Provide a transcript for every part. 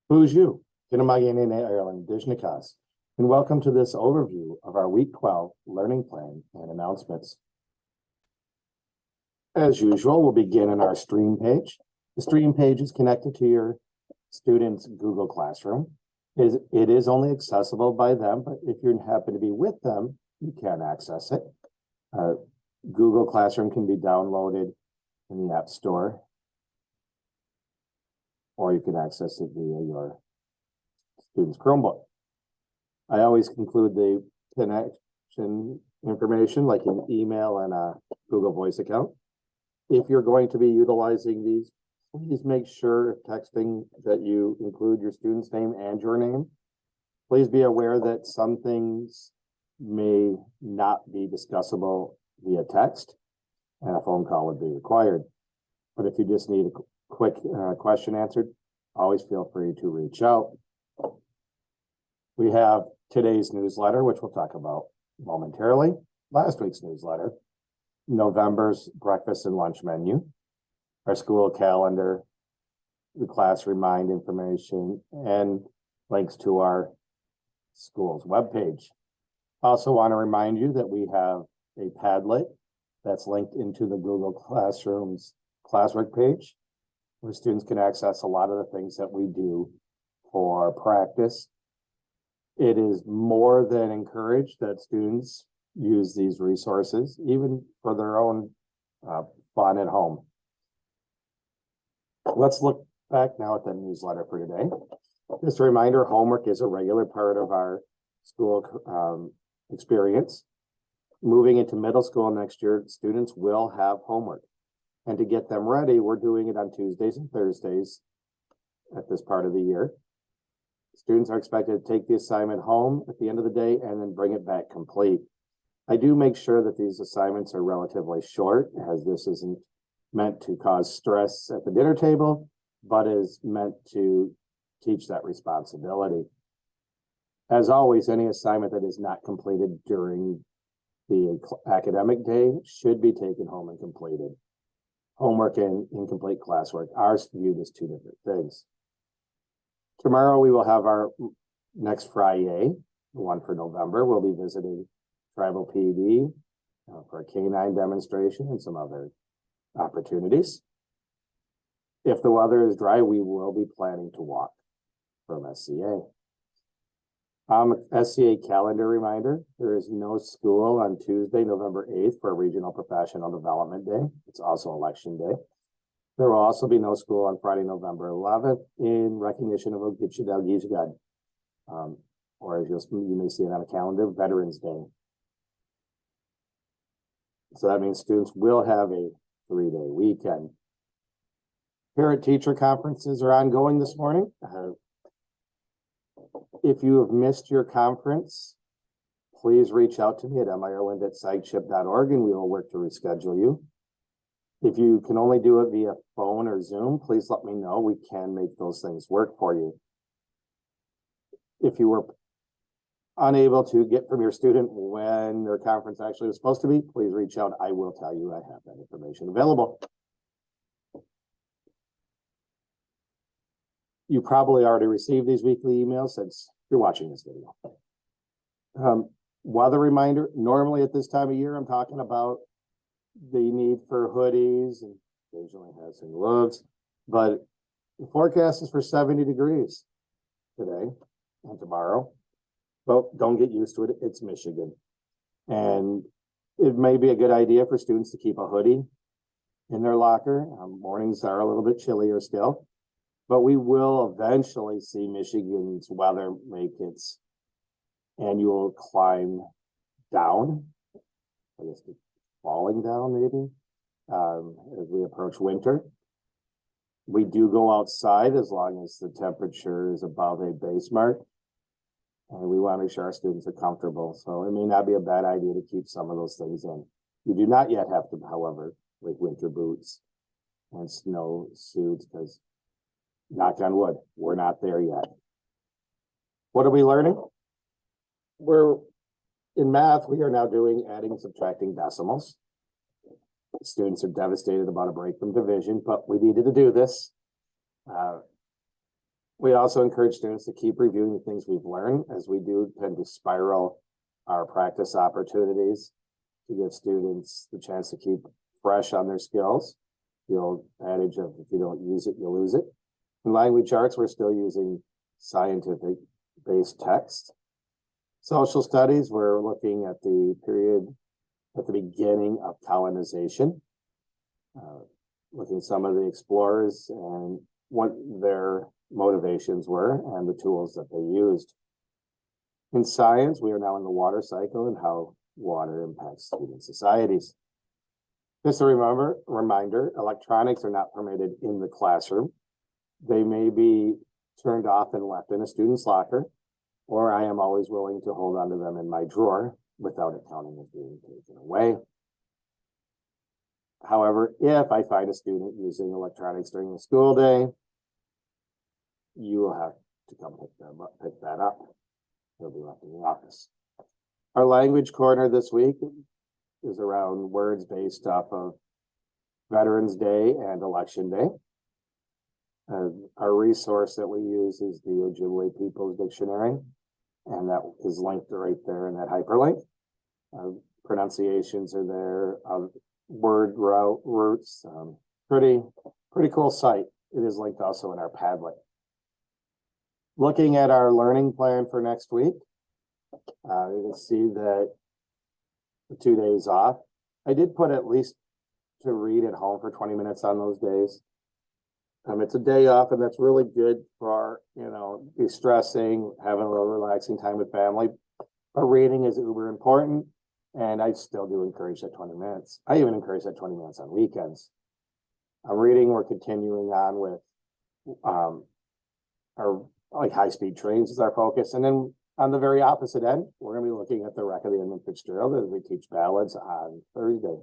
Bonjour, Kinamagene Ireland, Dishnikas, and welcome to this overview of our Week 12 learning plan and announcements. As usual, we'll begin in our stream page. The stream page is connected to your students' Google Classroom. It is only accessible by them, but if you happen to be with them, you can access it. Google Classroom can be downloaded in the App Store, or you can access it via your student's Chromebook. I always conclude the connection information like an email and a Google Voice account. If you're going to be utilizing these, please make sure if texting that you include your student's name and your name. Please be aware that some things may not be discussable via text and a phone call would be required. But if you just need a quick question answered, always feel free to reach out. We have today's newsletter, which we'll talk about momentarily, last week's newsletter, November's breakfast and lunch menu, our school calendar, the class remind information, and links to our school's webpage. Also want to remind you that we have a Padlet that's linked into the Google Classroom's classwork page, where students can access a lot of the things that we do for practice. It is more than encouraged that students use these resources, even for their own fun at home. Let's look back now at the newsletter for today. Just a reminder, homework is a regular part of our school experience. Moving into middle school next year, students will have homework. And to get them ready, we're doing it on Tuesdays and Thursdays at this part of the year. Students are expected to take the assignment home at the end of the day and then bring it back complete. I do make sure that these assignments are relatively short, as this isn't meant to cause stress at the dinner table, but is meant to teach that responsibility. As always, any assignment that is not completed during the academic day should be taken home and completed. Homework and incomplete classwork are viewed as two different things. Tomorrow we will have our next Friday, the one for November. We'll be visiting Tribal PD for a K-9 demonstration and some other opportunities. If the weather is dry, we will be planning to walk from SCA. SCA calendar reminder, there is no school on Tuesday, November 8th for Regional Professional Development Day. It's also Election Day. There will also be no school on Friday, November 11th in recognition of Ogitchidal, or as you may see it on a calendar, Veterans Day. So that means students will have a 3-day weekend. Parent-teacher conferences are ongoing this morning. If you have missed your conference, please reach out to me at mireland@sagchip.org and we will work to reschedule you. If you can only do it via phone or Zoom, please let me know. We can make those things work for you. If you were unable to get from your student when their conference actually was supposed to be, please reach out. I will tell you I have that information available. You probably already received these weekly emails since you're watching this video. Weather reminder, normally at this time of year, I'm talking about the need for hoodies and occasionally hats and gloves, but the forecast is for 70 degrees today and tomorrow. But don't get used to it, it's Michigan. And it may be a good idea for students to keep a hoodie in their locker. Mornings are a little bit chillier still. But we will eventually see Michigan's weather make its annual climb down. I guess falling down maybe as we approach winter. We do go outside as long as the temperature is above a base mark. And we want to make sure our students are comfortable. So it may not be a bad idea to keep some of those things in. You do not yet have to, however, like winter boots and snow suits, because knock on wood, we're not there yet. What are we learning? We're in math, we are now doing adding and subtracting decimals. Students are devastated about a break from division, but we needed to do this. We also encourage students to keep reviewing the things we've learned, as we do tend to spiral our practice opportunities to give students the chance to keep fresh on their skills. The old adage of if you don't use it, you lose it. In language arts, we're still using scientific-based text. Social studies, we're looking at the period at the beginning of colonization, looking at some of the explorers and what their motivations were and the tools that they used. In science, we are now in the water cycle and how water impacts student societies. Just a reminder, electronics are not permitted in the classroom. They may be turned off and left in a student's locker, or I am always willing to hold onto them in my drawer without it counting as being taken away. However, if I find a student using electronics during the school day, you will have to come pick that up. They'll be left in the office. Our language corner this week is around words based off of Veterans Day and Election Day. Our resource that we use is the Ojibwe People's Dictionary, and that is linked right there in that hyperlink. Pronunciations are there, word roots, pretty cool site. It is linked also in our Padlet. Looking at our learning plan for next week, you can see that the 2 days off. I did put at least to read at home for 20 minutes on those days. It's a day off, and that's really good for, de-stressing, having a little relaxing time with family. But reading is uber important, and I still do encourage that 20 minutes. I even encourage that 20 minutes on weekends. Reading, we're continuing on with our high-speed trains is our focus. And then on the very opposite end, we're going to be looking at the Wreck of the Edmund Fitzgerald as we teach ballads on Thursday.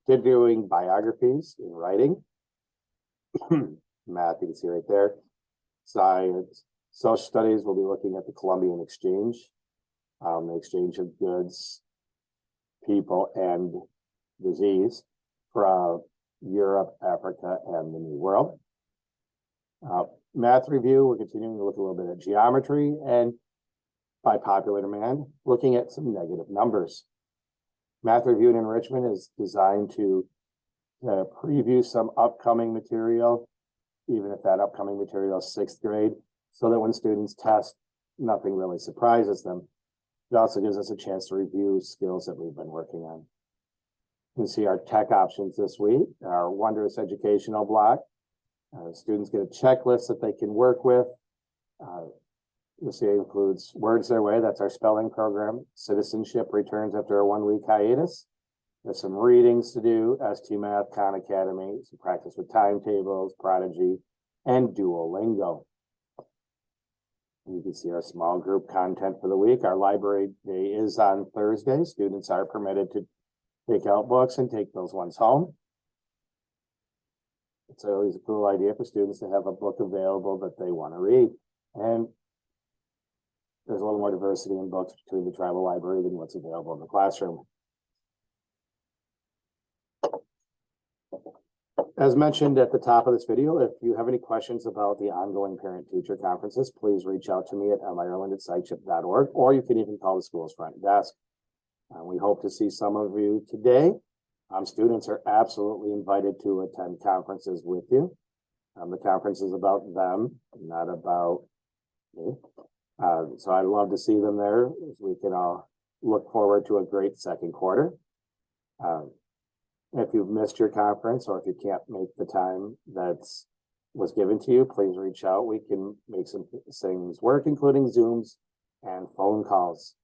Did doing biographies in writing. Math, you can see right there. Science, social studies, we'll be looking at the Columbian Exchange, the exchange of goods, people, and disease from Europe, Africa, and the New World. Math review, we're continuing to look a little bit at geometry, and by popular demand, looking at some negative numbers. Math review and enrichment is designed to preview some upcoming material, even if that upcoming material is 6th grade, so that when students test, nothing really surprises them. It also gives us a chance to review skills that we've been working on. You can see our tech options this week, our Wondrous Educational block. Students get a checklist that they can work with. You'll see it includes Words Their Way, that's our spelling program. Citizenship returns after a 1-week hiatus. There's some readings to do, ST Math, Khan Academy, some practice with timetables, Prodigy, and Duolingo. And you can see our small group content for the week. Our library day is on Thursday. Students are permitted to take out books and take those ones home. It's always a cool idea for students to have a book available that they want to read. And there's a little more diversity in books between the tribal library than what's available in the classroom. As mentioned at the top of this video, if you have any questions about the ongoing parent-teacher conferences, please reach out to me at mireland@sitechip.org, or you can even call the school's front desk. We hope to see some of you today. Students are absolutely invited to attend conferences with you. The conference is about them, not about me. So I'd love to see them there, as we can all look forward to a great second quarter. If you've missed your conference, or if you can't make the time that was given to you, please reach out. We can make some things work, including Zooms and phone calls.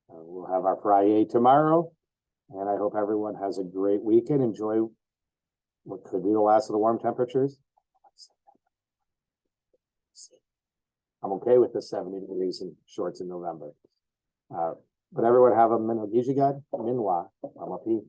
We'll have our Friday tomorrow, and I hope everyone has a great weekend. Enjoy what could be the last of the warm temperatures. I'm okay with the 70 degrees in shorts in November. But everyone have a Minogijigad, Minwa, Amapi.